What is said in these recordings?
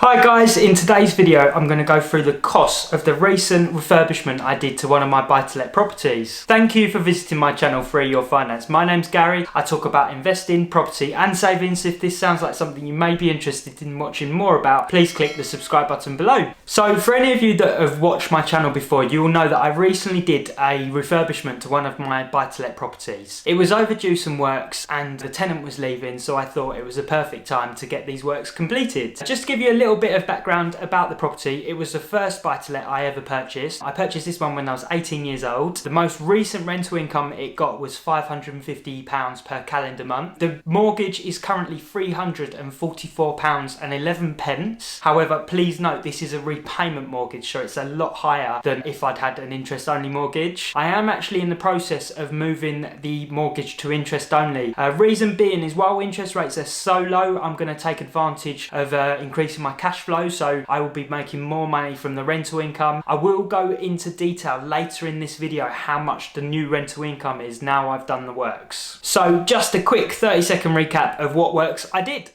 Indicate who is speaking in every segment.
Speaker 1: Hi guys, in today's video I'm going to go through the costs of the recent refurbishment I did to one of my buy-to-let properties. Thank you for visiting my channel Free Your Finance. My name's Gary. I talk about investing, property and savings. If this sounds like something you may be interested in watching more about, please click the subscribe button below. So for any of you that have watched my channel before, you will know that I recently did a refurbishment to one of my buy-to-let properties. It was overdue some works and the tenant was leaving, so I thought it was a perfect time to get these works completed. Just to give you a little bit of background about the property, it was the first buy-to-let I ever purchased. I purchased this one when I was 18 years old. The most recent rental income it got was £550 per calendar month. The mortgage is currently £344.11. However, please note this is a repayment mortgage, so it's a lot higher than if I'd had an interest-only mortgage. I am actually in the process of moving the mortgage to interest only. Reason being is while interest rates are so low, I'm going to take advantage of increasing my cash flow, so I will be making more money from the rental income. I will go into detail later in this video how much the new rental income is now I've done the works. So just a quick 30-second recap of what works I did.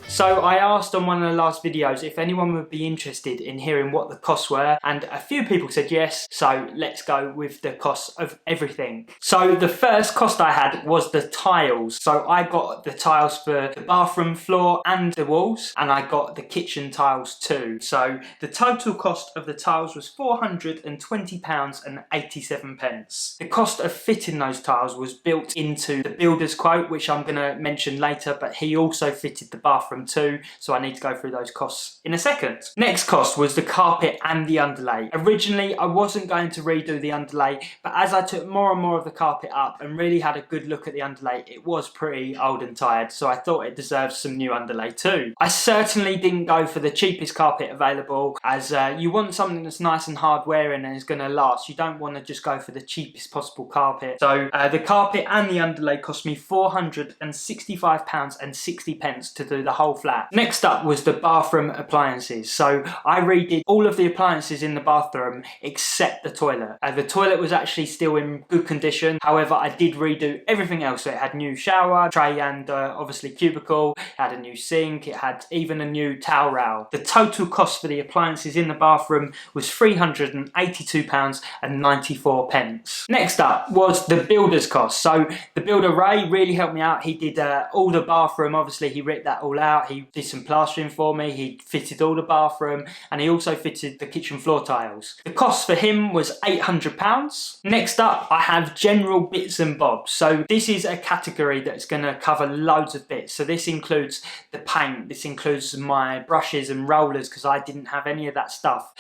Speaker 1: So I asked on one of the last videos if anyone would be interested in hearing what the costs were, and a few people said yes, so let's go with the costs of everything. So the first cost I had was the tiles. So I got the tiles for the bathroom floor and the walls, and I got the kitchen tiles too. So the total cost of the tiles was £420.87. The cost of fitting those tiles was built into the builder's quote, which I'm going to mention later, but he also fitted the bathroom too, so I need to go through those costs in a second. Next cost was the carpet and the underlay. Originally I wasn't going to redo the underlay, but as I took more and more of the carpet up and really had a good look at the underlay, it was pretty old and tired, so I thought it deserved some new underlay too. I certainly didn't go for the cheapest carpet available, as you want something that's nice and hard wearing and is going to last. You don't want to just go for the cheapest possible carpet. So the carpet and the underlay cost me £465.60 to do the whole flat. Next up was the bathroom appliances. So I redid all of the appliances in the bathroom except the toilet. The toilet was actually still in good condition. However, I did redo everything else. So it had new shower tray and obviously cubicle. It had a new sink. It had even a new towel rail. The total cost for the appliances in the bathroom was £382.94. Next up was the builder's cost. So the builder Ray really helped me out. He did all the bathroom. Obviously he ripped that all out. He did some plastering for me, he fitted all the bathroom, and he also fitted the kitchen floor tiles. The cost for him was £800. Next up I have general bits and bobs. So this is a category that's going to cover loads of bits. So this includes the paint, this includes my brushes and rollers, because I didn't have any of that stuff.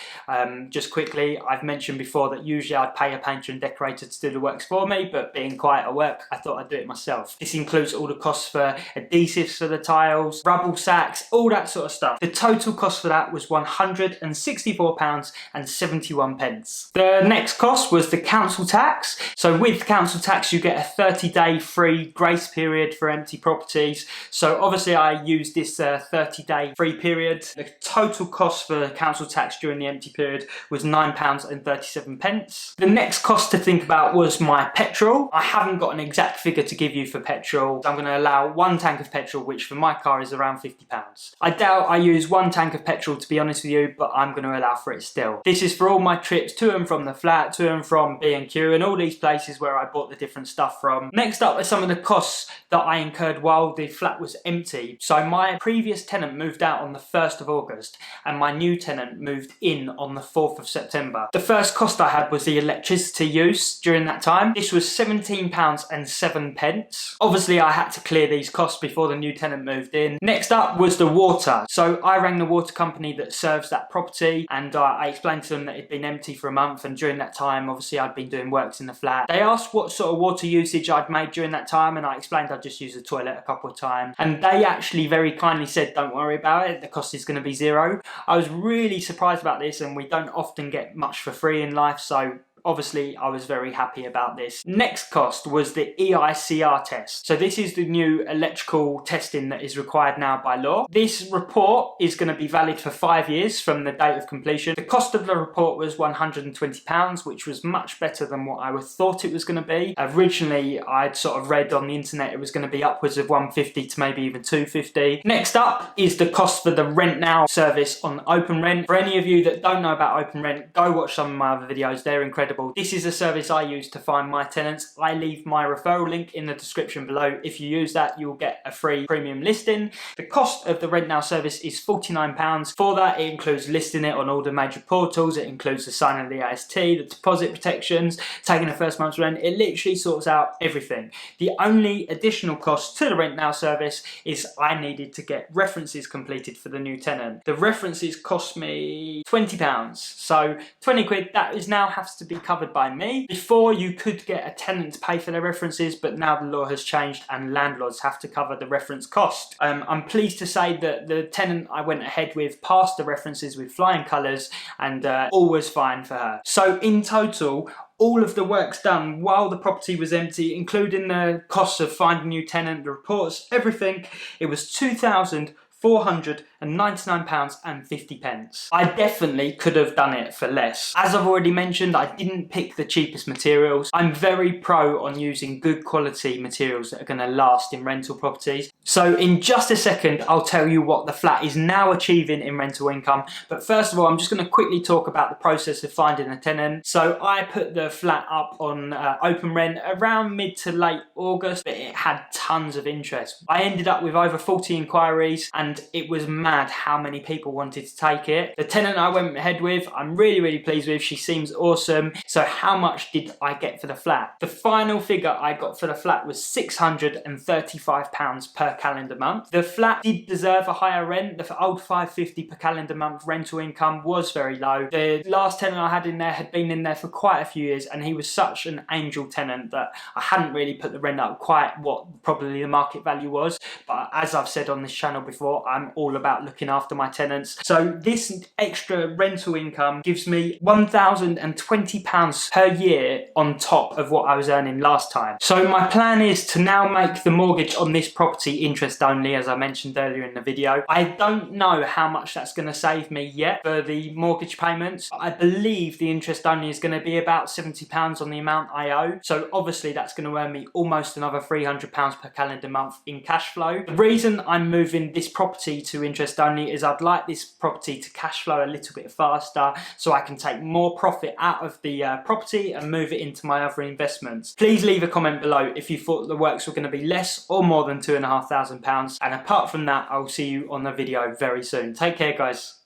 Speaker 1: Just quickly, I've mentioned before that usually I'd pay a painter and decorator to do the works for me, but being quite at work I thought I'd do it myself. This includes all the costs for adhesives for the tiles, rubble sacks, all that sort of stuff. The total cost for that was £164.71. The next cost was the council tax. So with council tax you get a 30-day free grace period for empty properties. So obviously I used this 30-day free period. The total cost for council tax during the empty period was £9.37. The next cost to think about was my petrol. I haven't got an exact figure to give you for petrol. I'm going to allow one tank of petrol, which for my car is around £50. I doubt I use one tank of petrol, to be honest with you, but I'm going to allow for it still. This is for all my trips to and from the flat, to and from B&Q and all these places where I bought the different stuff from. Next up are some of the costs that I incurred while the flat was empty. So my previous tenant moved out on the 1st of August and my new tenant moved in on the 4th of September. The first cost I had was the electricity use during that time. This was £17.07. Obviously I had to clear these costs before the new tenant moved in. Next Next up was the water. So I rang the water company that serves that property, and I explained to them that it'd been empty for a month, and during that time obviously I'd been doing works in the flat. They asked what sort of water usage I'd made during that time, and I explained I'd just used the toilet a couple of times, and they actually very kindly said don't worry about it, the cost is going to be zero. I was really surprised about this, and we don't often get much for free in life, so obviously I was very happy about this. Next cost was the EICR test. So this is the new electrical testing that is required now by law. This report is going to be valid for 5 years from the date of completion. The cost of the report was £120, which was much better than what I thought it was going to be. Originally I'd sort of read on the internet it was going to be upwards of £150 to maybe even £250. Next up is the cost for the Rent Now service on Open Rent. For any of you that don't know about Open Rent, go watch some of my other videos, they're incredible. This is a service I use to find my tenants. I leave my referral link in the description below. If you use that, you'll get a free premium listing. The cost of the Rent Now service is £49. For that, it includes listing it on all the major portals. It includes the signing of the AST, the deposit protections, taking the first month's rent. It literally sorts out everything. The only additional cost to the Rent Now service is I needed to get references completed for the new tenant. The references cost me £20. So 20 quid, that is now has to be covered by me. Before you could get a tenant to pay for their references, but now the law has changed and landlords have to cover the reference cost. I'm pleased to say that the tenant I went ahead with passed the references with flying colours, and all was fine for her. So in total, all of the works done while the property was empty, including the costs of finding a new tenant, the reports, everything, it was £2,499.50. I definitely could have done it for less. As I've already mentioned, I didn't pick the cheapest materials. I'm very pro on using good quality materials that are going to last in rental properties. So in just a second, I'll tell you what the flat is now achieving in rental income. But first of all, I'm just going to quickly talk about the process of finding a tenant. So I put the flat up on Open Rent around mid to late August, but it had tons of interest. I ended up with over 40 inquiries, and it was mad how many people wanted to take it. The tenant I went ahead with, I'm really pleased with. She seems awesome. So how much did I get for the flat? The final figure I got for the flat was £635 per calendar month. The flat did deserve a higher rent. The old £550 per calendar month rental income was very low. The last tenant I had in there had been in there for quite a few years, and he was such an angel tenant that I hadn't really put the rent up quite what probably the market value was. But as I've said on this channel before, I'm all about looking after my tenants. So this extra rental income gives me £1,020 per year on top of what I was earning last time. So my plan is to now make the mortgage on this property interest only, as I mentioned earlier in the video. I don't know how much that's going to save me yet for the mortgage payments. I believe the interest only is going to be about £70 on the amount I owe. So obviously that's going to earn me almost another £300 per calendar month in cash flow. The reason I'm moving this property to interest only is I'd like this property to cash flow a little bit faster so I can take more profit out of the property and move it into my other investments. Please leave a comment below if you thought the works were going to be less or more than £2,500, and apart from that, I'll see you on the video very soon. Take care, guys.